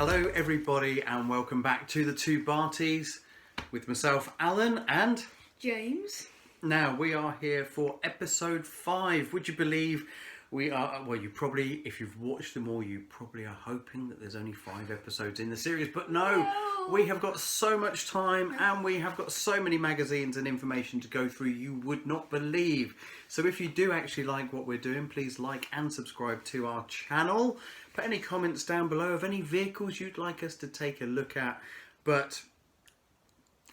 Hello everybody and welcome back to the two Bartys with myself Alan and James. Now we are here for episode 5. Would you believe we are, well, you probably, if you've watched them all, you probably are hoping that there's only 5 episodes in the series, but no, we have got so much time and we have got so many magazines and information to go through you would not believe. So if you do actually like what we're doing, please like and subscribe to our channel. Put any comments down below of any vehicles you'd like us to take a look at. But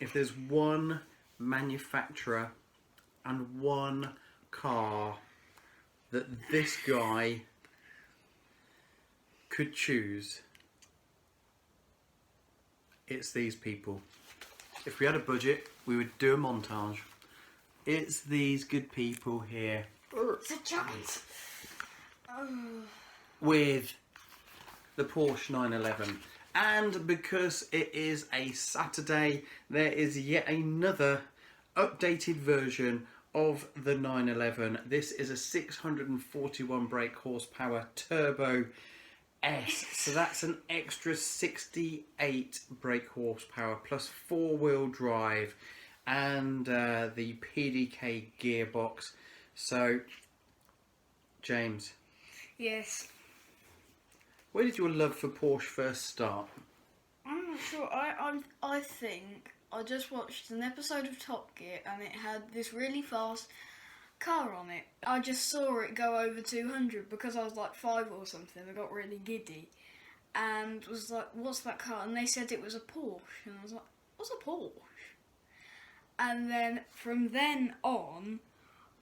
if there's one manufacturer and one car that this guy could choose, it's these people. If we had a budget, we would do a montage. It's these good people here. It's a giant. With the Porsche 911. And because it is a Saturday, there is yet another updated version of the 911. This is a 641 brake horsepower turbo S. So that's an extra 68 brake horsepower plus 4-wheel drive and the PDK gearbox. So, James. Yes. Where did your love for Porsche first start? I'm not sure. I think I just watched an episode of Top Gear and it had this really fast car on it. I just saw it go over 200 because I was like 5 or something. I got really giddy and was like, what's that car? And they said it was a Porsche. And I was like, what's a Porsche? And then from then on,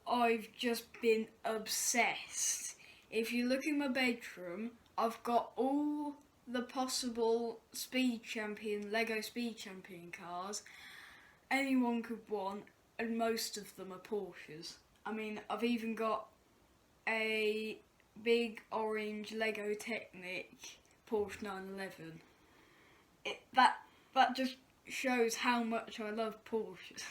I've just been obsessed. If you look in my bedroom, I've got all the possible Lego Speed Champion cars anyone could want, and most of them are Porsches. I mean, I've even got a big orange Lego Technic Porsche 911. That just shows how much I love Porsches.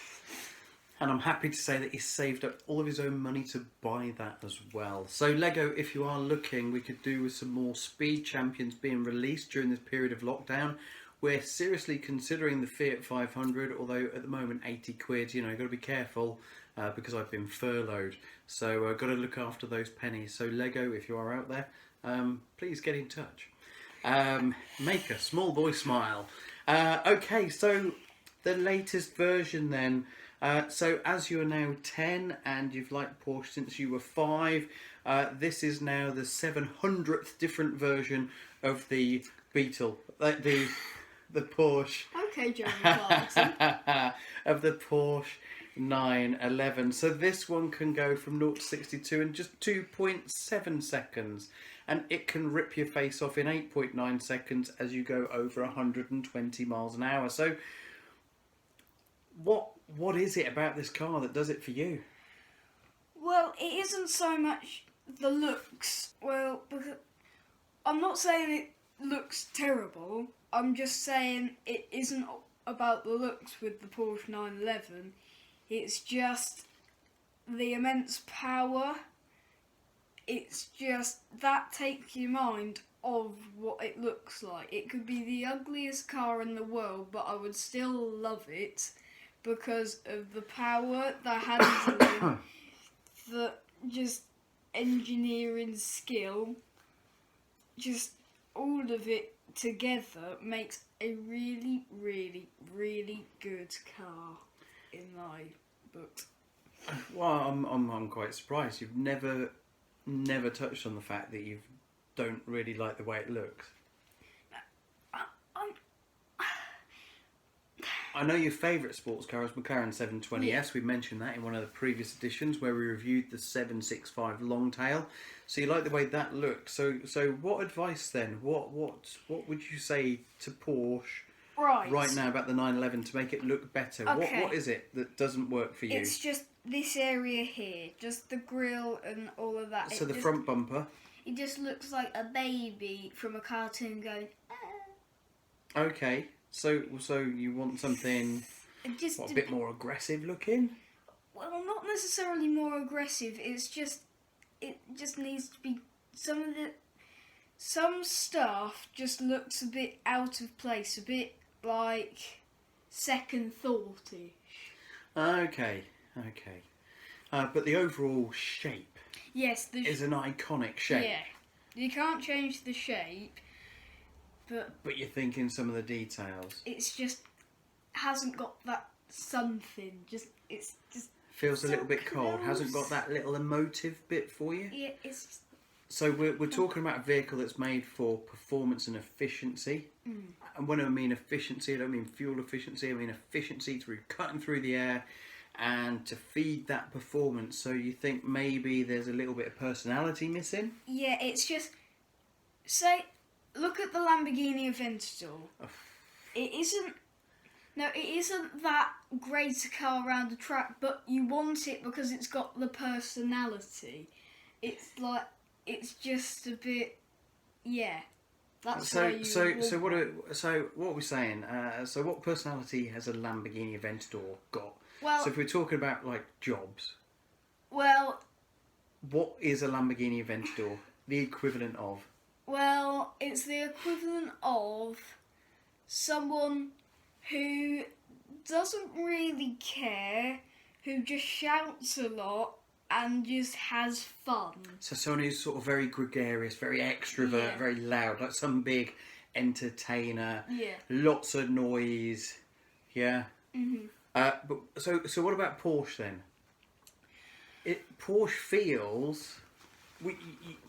And I'm happy to say that he saved up all of his own money to buy that as well. So Lego, if you are looking, we could do with some more Speed Champions being released during this period of lockdown. We're seriously considering the Fiat 500, although at the moment 80 quid, you know, you've got to be careful because I've been furloughed. So I've got to look after those pennies. So Lego, if you are out there, please get in touch. Make a small boy smile. Okay, so the latest version then. So as you are now 10 and you've liked Porsche since you were 5, this is now the 700th different version of the Beetle, the Porsche. Okay, Jeremy Clarkson. Of the Porsche 911. So this one can go from 0 to 62 in just 2.7 seconds. And it can rip your face off in 8.9 seconds as you go over 120 miles an hour. So what is it about this car that does it for you? Well, it isn't so much the looks. Well, because I'm not saying it looks terrible. I'm just saying it isn't about the looks with the Porsche 911. It's just the immense power. It's just that takes your mind of what it looks like. It could be the ugliest car in the world, but I would still love it because of the power, the handling, the just engineering skill, just all of it together makes a really, really, really good car in my book. Well, I'm quite surprised. You've never touched on the fact that you don't really like the way it looks. I know your favourite sports car is McLaren 720S. Yeah. We mentioned that in one of the previous editions where we reviewed the 765 Longtail. So you like the way that looks. So what advice then? What would you say to Porsche right now about the 911 to make it look better? Okay. What is it that doesn't work for you? It's just this area here, just the grille and all of that. So the front bumper. It just looks like a baby from a cartoon going. Okay. So you want something a bit more aggressive looking? Well, not necessarily more aggressive. It just needs to be some of some stuff just looks a bit out of place, a bit like second thoughty. Okay. But the overall shape Yes, is an iconic shape. Yeah, you can't change the shape, but you're thinking some of the details. it's just hasn't got that something. It's just Feels a so little bit cold. close. Hasn't got that little emotive bit for you. Yeah, it's So we're talking about a vehicle that's made for performance and efficiency. And when I mean efficiency, I don't mean fuel efficiency. I mean efficiency through cutting through the air and to feed that performance. So you think maybe there's a little bit of personality missing? yeah. It's just look at the Lamborghini Aventador. It isn't. No, it isn't that great a car around the track, but you want it because it's got the personality. It's like it's just a bit, yeah. That's why you what are we saying? So what personality has a Lamborghini Aventador got? Well, So if we're talking about like jobs, well, what is a Lamborghini Aventador the equivalent of? well. It's the equivalent of someone who doesn't really care, who just shouts a lot and just has fun. So someone who's sort of very gregarious, very extrovert, Yeah. very loud, like some big entertainer. Yeah. Lots of noise. Yeah. Mhm. But so what about Porsche then? Porsche feels.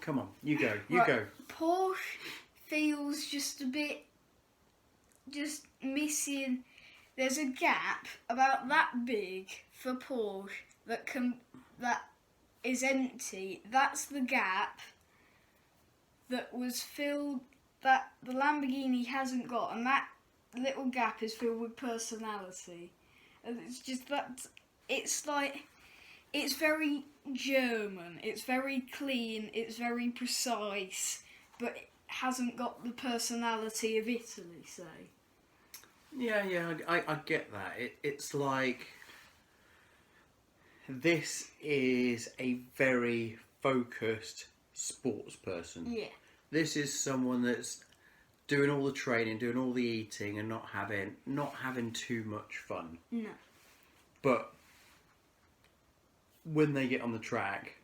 Come on, you go. Right. Go. Porsche feels just a bit, just missing. There's a gap about that big for Porsche that is empty. That's the gap that was filled that the Lamborghini hasn't got, and that little gap is filled with personality. And it's just that it's like it's very German. It's very clean. It's very precise, but it hasn't got the personality of Italy, say. Yeah, I get that. It's like this is a very focused sports person. Yeah. This is someone that's doing all the training, doing all the eating, and not having too much fun. No. But when they get on the track,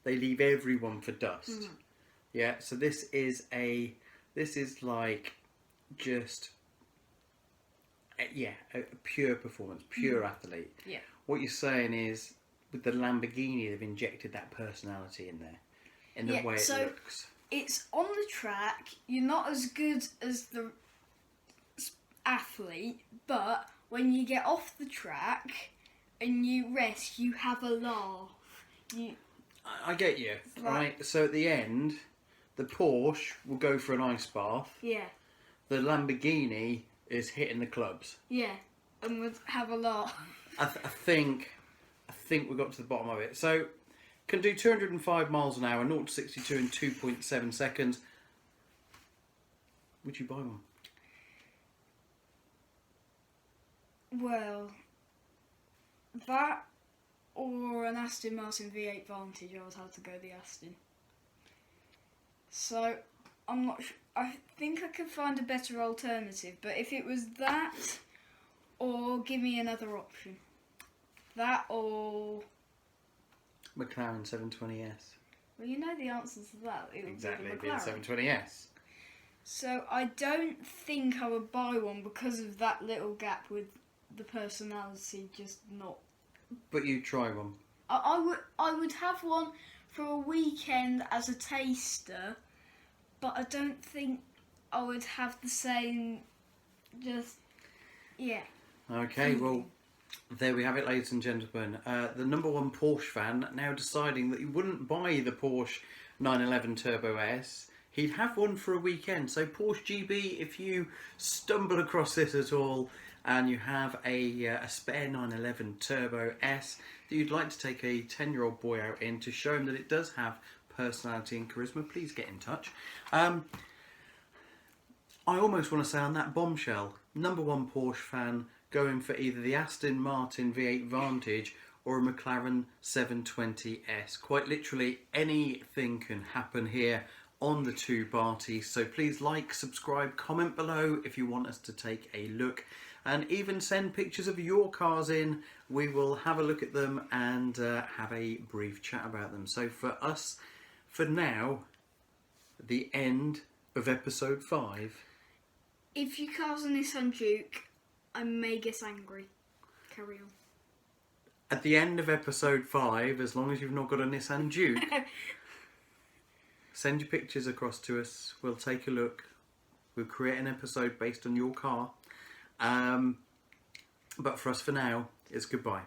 they leave everyone for dust. Yeah. So this is like just a pure performance, pure athlete. Yeah. What you're saying is, with the Lamborghini, they've injected that personality in there, in the way it looks. It's on the track. You're not as good as the athlete, but when you get off the track and you rest, you have a laugh. I get you, right? So at the end, the Porsche will go for an ice bath. Yeah. The Lamborghini is hitting the clubs. Yeah, and would have a laugh. I think we got to the bottom of it. So, can do 205 miles an hour, 0 to 62 in 2.7 seconds. Would you buy one? Well, that or an Aston Martin V8 Vantage, I would have to go the Aston. So, I'm not sure. I think I could find a better alternative, but if it was that, or give me another option. That or... McLaren 720S. Well, you know the answers to that. It would Exactly, be the being McLaren. 720S. So I don't think I would buy one because of that little gap with the personality just not... But you'd try one. I would have one for a weekend as a taster, but I don't think I would have the same, just, yeah. Okay, well, there we have it, ladies and gentlemen. The number one Porsche fan now deciding that he wouldn't buy the Porsche 911 Turbo S. He'd have one for a weekend. So Porsche GB, if you stumble across this at all and you have a spare 911 Turbo S that you'd like to take a 10-year-old boy out in to show him that it does have personality and charisma, please get in touch. I almost want to say on that bombshell, number one Porsche fan going for either the Aston Martin V8 Vantage or a McLaren 720S. Quite literally anything can happen here on the two Bartys. So please like, subscribe, comment below if you want us to take a look, and even send pictures of your cars in. We will have a look at them and have a brief chat about them. So for us, for now, the end of episode 5. If your car's a Nissan Duke, I may get angry. Carry on. At the end of episode 5, as long as you've not got a Nissan Duke, send your pictures across to us. We'll take a look. We'll create an episode based on your car. But for us for now, it's goodbye.